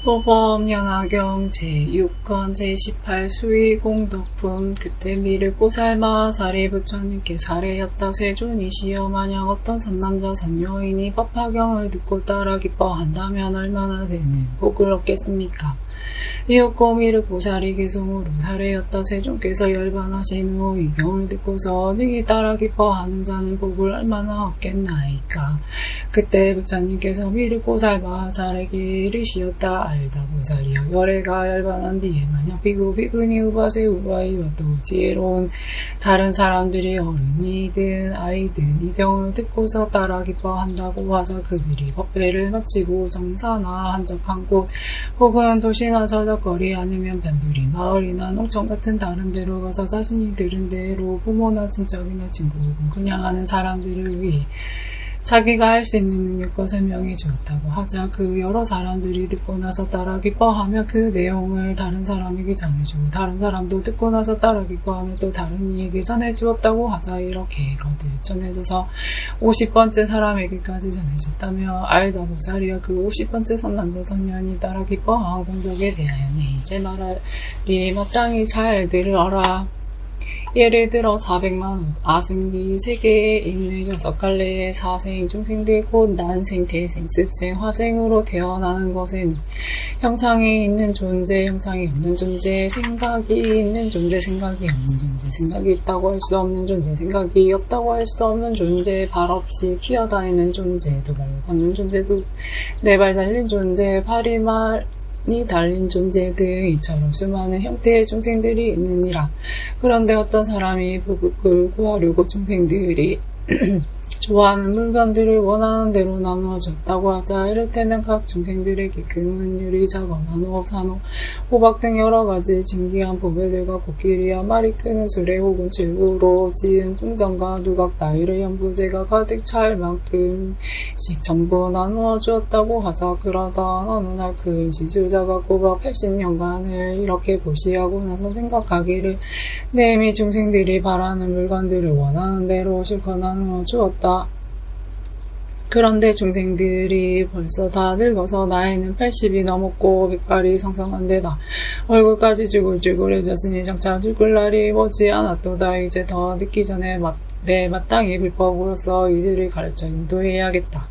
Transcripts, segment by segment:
보범연하경 제6권 제18 수의공덕품 그때 미륵보 삶아 사리 부처님께 사례였다. 세존이시여 만약 어떤 선남자 선여인이 법화경을 듣고 따라 기뻐한다면 얼마나 되는 복을 얻겠습니까? 이윽고 미륵보살이 개송으로 사례였다. 세존께서 열반하신 후 이 경을 듣고서 능히 따라 기뻐하는 자는 복을 얼마나 얻겠나이까. 그때 부처님께서 미륵보살과 사례에게 이르시었다. 알다 보살이여, 열애가 열반한 뒤에 만약 비구 비구니 우바세 우바이와 또 지혜로운 다른 사람들이 어른이든 아이든 이 경을 듣고서 따라 기뻐한다고 하자 그들이 법회를 마치고 정사나 한적한 곳 혹은 도시나 저적거리 아니면 변두리 마을이나 농촌 같은 다른 데로 가서 자신이 들은 대로 부모나 친척이나 친구 혹은 그냥 아는 사람들을 위해 자기가 할 수 있는 능력과 설명해 주었다고 하자 그 여러 사람들이 듣고 나서 따라 기뻐하며 그 내용을 다른 사람에게 전해주고 다른 사람도 듣고 나서 따라 기뻐하며 또 다른 이에게 전해주었다고 하자 이렇게 거듭 전해져서 50번째 사람에게까지 전해졌다며 알다 보살이여, 그 50번째 선남자 선녀인이 따라 기뻐한 공덕에 대하여는 이제 말하리. 마땅히 잘 들으라. 예를 들어 400만 옷, 아승기 세계에 있는 6갈래의 사생 중생들 곧 난생, 대생, 습생, 화생으로 태어나는 것에는 형상이 있는 존재, 형상이 없는 존재, 생각이 있는 존재, 생각이 없는 존재, 생각이 있다고 할 수 없는 존재, 생각이 없다고 할 수 없는 존재, 발 없이 기어다니는 존재, 두 발 걷는 존재, 네 발 달린 존재, 팔이 이 달린 존재 등 이처럼 수많은 형태의 중생들이 있느니라. 그런데 어떤 사람이 복을 구하려고 중생들이 좋아하는 물건들을 원하는 대로 나누어졌다고 하자 이를테면 각 중생들에게 금은, 유리, 자건, 한옥, 산옥, 호박 등 여러 가지 진귀한 보배들과 코끼리와 말이 끄는 수레 혹은 질구로 지은 궁전과 누각 따위를 연부제가 가득 찰 만큼씩 전부 나누어 주었다고 하자 그러다 어느 날 큰 시주자가 꼬박 80년간을 이렇게 보시하고 나서 생각하기를 내미 중생들이 바라는 물건들을 원하는 대로 실컷 나누어 주었다. 그런데 중생들이 벌써 다 늙어서 나이는 80이 넘었고 백발이 성성한데다 얼굴까지 쭈글쭈글해졌으니 장차 죽을 날이 머지 않았도다. 이제 더 늦기 전에 내 마땅히 불법으로서 이들을 가르쳐 인도해야겠다.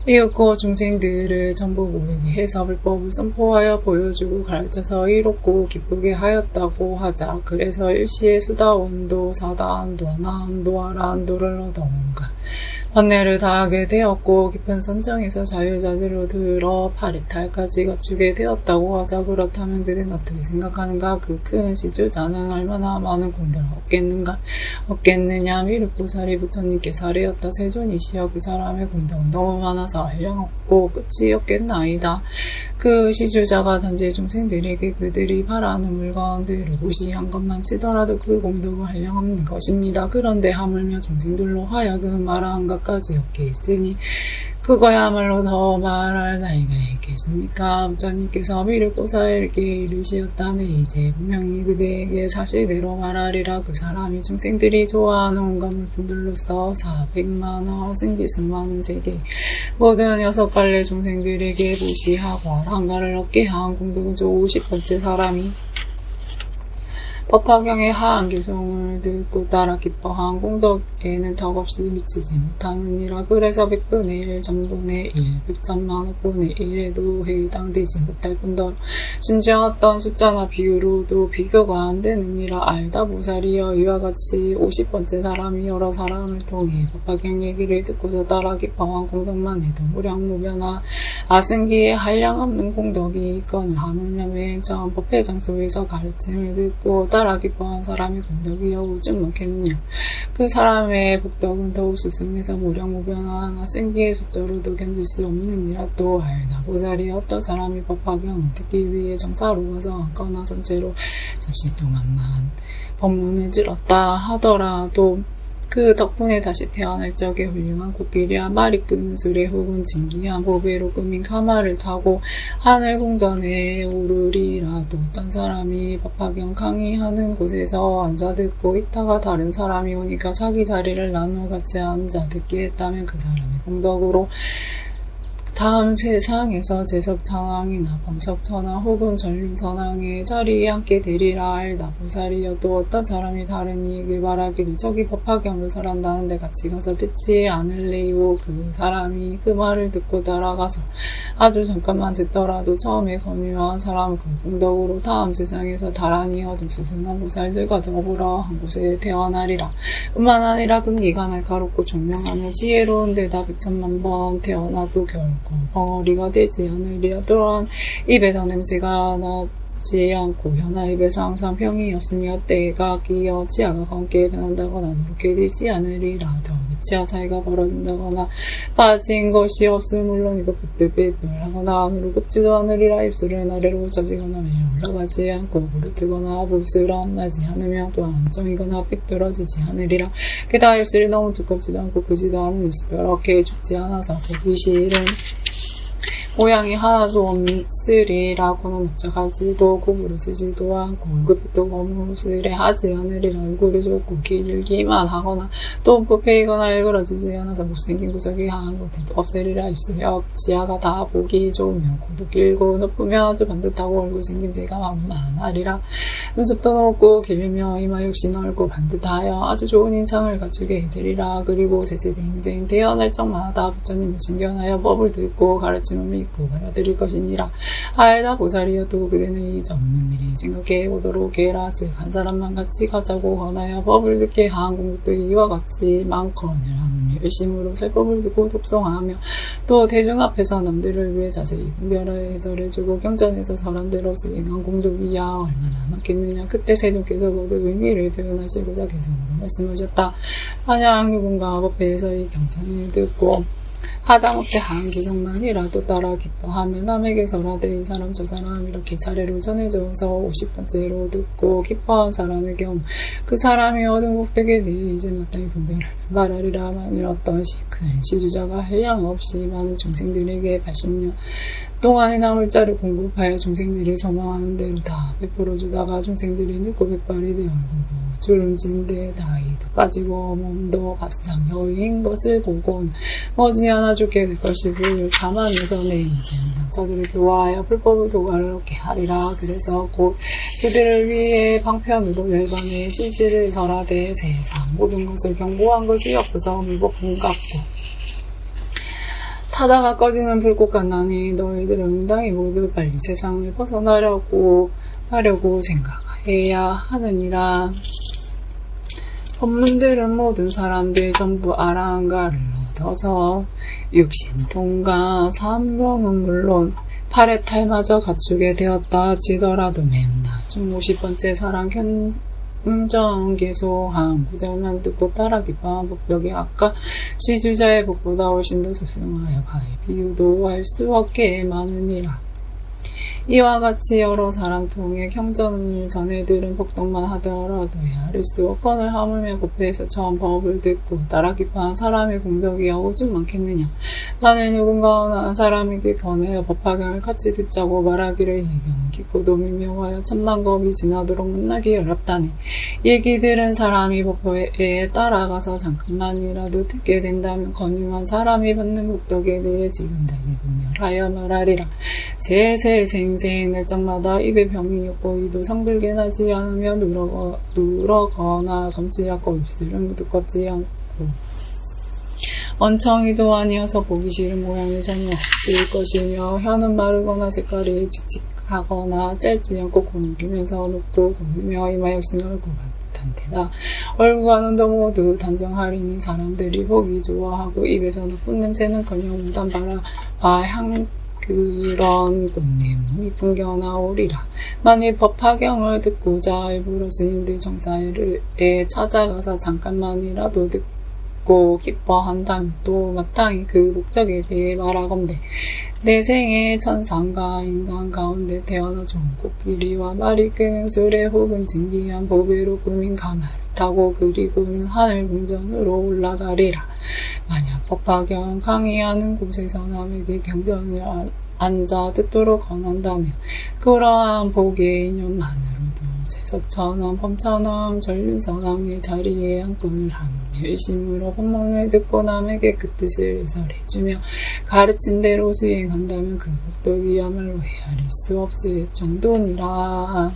이윽고 중생들을 전부 모이게 해서 불법을 선포하여 보여주고 가르쳐서 이롭고 기쁘게 하였다고 하자. 그래서 일시에 수다원도, 사다원도, 하나원도, 아라원도를 얻어온가 번뇌를 다하게 되었고 깊은 선정에서 자유자재로 들어 파리탈까지 갖추게 되었다고 하자. 그렇다면 그들은 어떻게 생각하는가? 그 큰 시주자는 얼마나 많은 공덕을 얻겠느냐? 미륵보살이 부처님께 사례였다. 세존이시여, 그 사람의 공덕은 너무 많아서 한량없고 끝이 없겠나이다. 그 시주자가 단지 중생들에게 그들이 바라는 물건들을 무시한 것만 치더라도 그 공덕은 한량없는 것입니다. 그런데 하물며 중생들로 하여금 말한 것까지 얻게 했으니 그거야말로 더 말할 나이가 있겠습니까? 부처님께서 미륵보살에게 이르시었다네. 이제 분명히 그대에게 사실대로 말하리라. 그 사람이 중생들이 좋아하는 온갖 물품들로서 400만원 승기 수많은 세계 모든 6갈래 중생들에게 무시하고 아랑가를 얻게 한 공덕은 저 50번째 사람이 법화경의 하한 개송을 듣고 따라 기뻐한 공덕에는 덕없이 미치지 못하느니라. 그래서 100분의 1, 전분의 1, 100천만 억분의 1에도 해당되지 못할 뿐더러 심지어 어떤 숫자나 비유로도 비교가 안 되느니라. 알다 보살이여, 이와 같이 50번째 사람이 여러 사람을 통해 법화경 얘기를 듣고서 따라 기뻐한 공덕만 해도 무량무변한 아승기에 한량없는 공덕이 있거늘 하물며 맨 처음 법회 장소에서 가르침을 듣고 따라 기뻐한 사람의 공덕이 오죽 많겠느냐. 그 사람의 복덕은 더욱 수승해서 무량무변한 아승기의 숫자로도 견딜 수 없느니라. 또 알다 보살이 어떤 사람이 법화경을 듣기 위해 정사로 가서 앉거나 선체로 잠시 동안만 법문을 들었다 하더라도 그 덕분에 다시 태어날 적에 훌륭한 코끼리와 말이 끄는 수레 혹은 진귀한 보배로 꾸민 가마를 타고 하늘 궁전에 오르리라도 어떤 사람이 법화경 강의하는 곳에서 앉아 듣고 있다가 다른 사람이 오니까 자기 자리를 나누어 같이 앉아 듣게 했다면 그 사람의 공덕으로 다음 세상에서 제석천왕이나 범석천왕 혹은 전륜선왕의 자리에 앉게 되리라. 알다 보살이여도 어떤 사람이 다른 이에게 말하기를 저기 법화경을 설한다는데 같이 가서 듣지 않을래요. 그 사람이 그 말을 듣고 따라가서 아주 잠깐만 듣더라도 처음에 검유한 사람 그 공덕으로 다음 세상에서 다란히 얻을 수승한 보살들과 더불어 한 곳에 태어나리라. 뿐만 아니라 그 기간을 가롭고 종명하며 지혜로운 데다 100,000만 번 태어나도 결코 벙어리가 되지 않으리라. 또한 입에서 냄새가 나지 않고 현아 입에서 항상 병이 없으며 때가 끼어 치아가 검게 변한다거나 누렇게 되지 않으리라. 더 치아 사이가 벌어진다거나 빠진 것이 없으면 물론이고 삐뚤삐뚤하거나 안으로 굽지도 않으리라. 입술은 아래로 젖지거나 위로 올라가지 않고 부르트거나 부스럼 나지 않으며 또한 정이거나 삐뚤어지지 않으리라. 게다가 입술이 너무 두껍지도 않고 크지도 않으며 뾰족하게 죽지 않아서 보기 싫은 모양이 하나도 없으리라고는 납작하지도 구부러지지도 않고 얼굴빛도 거무스레 하지 않으리라. 얼굴이 좁고 길기만 하거나 또 부패이거나 일그러지지 않아서 못생긴 구석이 한 곳에도 없으리라. 입술역 지하가 다 보기 좋으며 코도 길고 높으며 아주 반듯하고 얼굴 생김새가 만만하리라. 눈썹도 높고 길며 이마 역시 넓고 반듯하여 아주 좋은 인상을 갖추게 되리라. 그리고 세세생생 태어날 적마다 부처님을 신견하여 법을 듣고 가르침을 믿고 받아들일 것이니라. 알다 보살이여도 그대는 이 점은 미리 생각해보도록 해라. 즉 한 사람만 같이 가자고 권하여 법을 듣게 한 공덕도 이와 같이 많거늘 하느니 열심으로 설법을 듣고 독송하며 또 대중 앞에서 남들을 위해 자세히 분별하여 해설해주고 경전에서 설한 대로 수행한 공덕이야 얼마나 많겠느냐. 그때 세존께서 거듭 의미를 표현하시고자 계속으로 말씀하셨다. 만약 누군가 법회에서 이 경전을 듣고 하다못해 한 기성만이라도 따라 기뻐하며 남에게 설하되 이 사람 저 사람 이렇게 차례로 전해줘서 50번째로 듣고 기뻐한 사람의 경우 그 사람이 얻은 복덕에 대해 이제 마땅히 분별을 말하리라. 만일 어떤 큰 시주자가 한량없이 많은 중생들에게 80년 동안이나 물자를 공급하여 중생들이 소망하는 대로 다 베풀어주다가 중생들이 늙고 백발이 되었고 주름진데 나이도 빠지고 몸도 바싹 여인 것을 보고는 머지않아 죽게 될 것이고 자만해서 내 이제 저들을 교화하여 불법을 도가롭게 하리라. 그래서 곧 그들을 위해 방편으로 열반의 진실을 설하되 세상 모든 것을 경고한 것이 없어서 물법분 같고 타다가 꺼지는 불꽃 같나니 너희들은 응당히 모두 빨리 세상을 벗어나려고 생각해야 하느니라. 법문들은 모든 사람들 전부 아라한가를 얻어서 육신통과 삼명은 물론 팔의 탈마저 갖추게 되었다 지더라도 매우 낮은 50번째 사랑 견정계소한 구절만 듣고 따라 기뻐한 복덕이 아까 시주자의 복보다 훨씬 더 수승하여 가히 비유도 할 수 없게 많으니라. 이와 같이 여러 사람 통해 경전을 전해 들은 복덕만 하더라도 헤아릴 수 없거늘 하물며 법회에서 처음 법을 듣고 따라 기뻐한 사람의 공덕이 오직 많겠느냐. 만일 누군가 어느 한 사람에게 권하여 법화경을 같이 듣자고 말하기를 이 경은 깊고도 미묘하여 천만 겁이 지나도록 만나기 어렵다네. 얘기 들은 사람이 법회에 따라가서 잠깐만이라도 듣게 된다면 권유한 사람이 받는 복덕에 대해 지금 다시 분별하여 말하리라. 세세생생 날짜마다 입에 병이 없고 이도 성불게 나지 않으며 누러거나 검지 않고 입술은 두껍지 않고 원청이도 아니어서 보기 싫은 모양이 전혀 없을 것이며 혀는 마르거나 색깔이 칙칙하거나 짧지 않고 고누리면서 높고 고누며 이마 역시 넓고 반듯한데다 얼굴과 눈도 모두 단정하리니 사람들이 보기 좋아하고 입에서 나쁜 냄새는커녕 무단 바향 그런 꽃냄 이쁜 겨나오리라. 만일 법화경을 듣고자 일부러 스님들 정사에 찾아가서 잠깐만이라도 듣고 기뻐한다면 또 마땅히 그 목적에 대해 말하건대 내 생에 천상과 인간 가운데 태어나 좋은 코끼리와 말이 끄는 수레 혹은 진기한 보배로 꾸민 가마를 타고 그리고는 하늘 궁전으로 올라가리라. 만약 법화경 강의하는 곳에서 남에게 경전을 앉아 듣도록 권한다면 그러한 복의 인연만으로도 저천왕 범천왕 전륜서강의 자리에 앉고를 하며 일심으로 법문을 듣고 남에게 그 뜻을 해설해주며 가르친 대로 수행한다면 그 복덕이야말로 헤아릴 수 없을 정도니라.